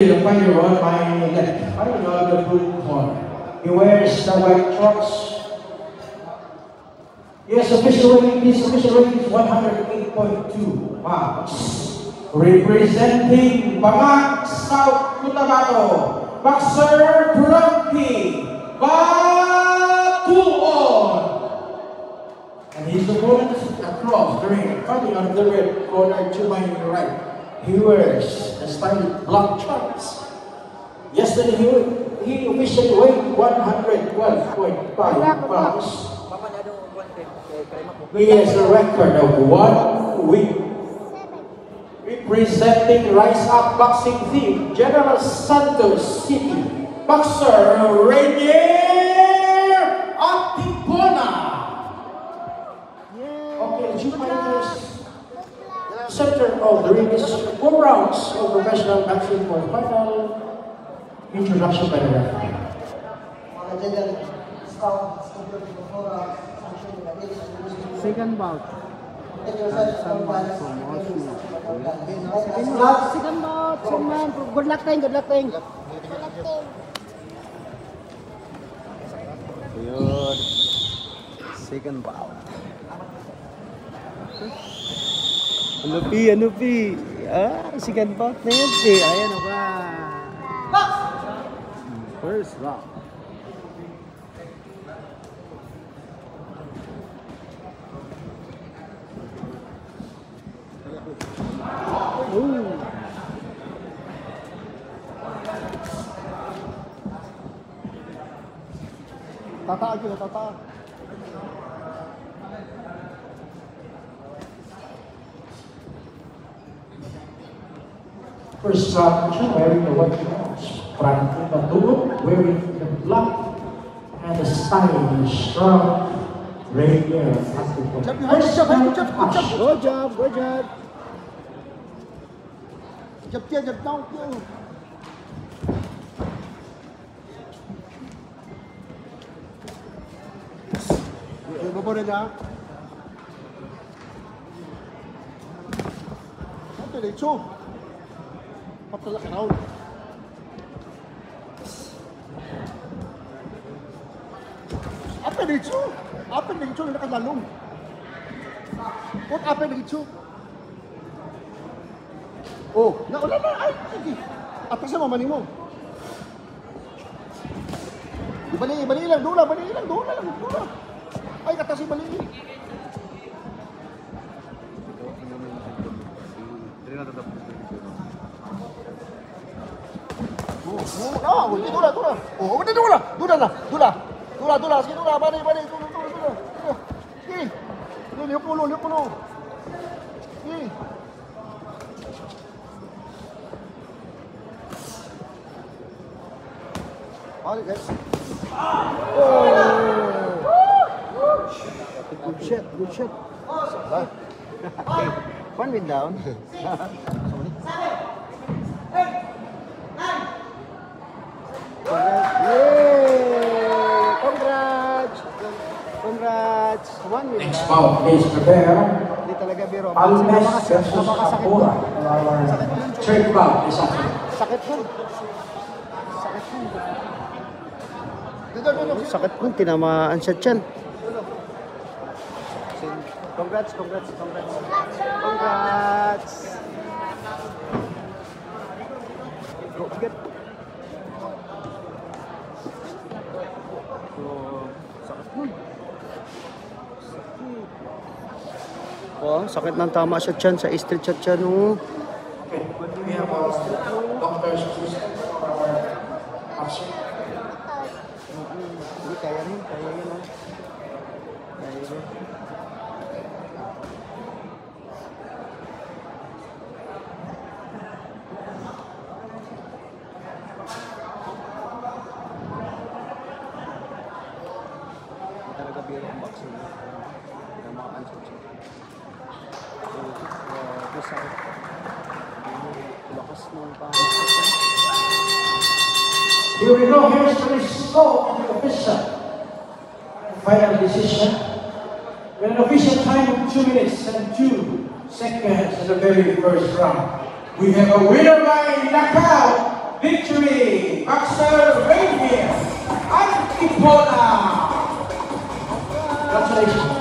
the fighter on my left. Fighting on the blue corner. He wears the white trunks. Yes, official weight. His official weight is 108.2 pounds. Representing Bangag, South Cotabato, boxer Frankie Batuon. And his opponent across the ring, fighting on the red corner to my right. He wears the stylish black trunks. Yesterday he officially weighed 112.5 pounds. He has a record of 1 week. Representing Rise Up Boxing Team, General Santos City, boxer Rainier Atipona. Okay, the two fighters. Center of the ring is 4 rounds of professional boxing for final introduction by the referee. Second bout. Second bout. Good luck, Teng. Good luck, Teng. Good. Second bout. Ano pi? Second bout na yan, pi. Ayan o ba? First round. Tata aja, tata. First round, wearing the white trunks. Frankie Batuon wearing the black and the stylish strong Rainier Atipona. First round, Good job, good job. Jab kia, jab down kia. Babo na niya. Ito, diretso. Patala ka raw. Apa diretso? Apa diretso na nakalalong? What apa diretso? Oh, naula na. Ay, sige. Atas na mamani mo. Bali lang, dula. Ay, atas yung bali. Dula. Oh, dula. Sige, dula. Bali. Dula. Sige. Liup mo. Sige. All right, guys. Good shot. One win down. Congrats. One win down. next bout, please prepare. Hindi talaga biro. Almes versus Kapura. Third bout is up. Sakit mo. Sakit mo, tinamaan siya tiyan. Congrats. Go, get. Sakit mo. Oh, sakit ng tama siya tiyan, sa street siya tiyan. Okay, we have our doctor's assistant for our boxer. Kaya yun. Kaya yun. Talaga biro ang boxing. Ng mga answer siya. So, lakas ng pangalaman. Here we go. Here's the result of the official final decision. With an official time of 2 minutes and 2 seconds in the very first round. We have a winner by knockout, Victory! Boxer Rainier! Antipona! Congratulations.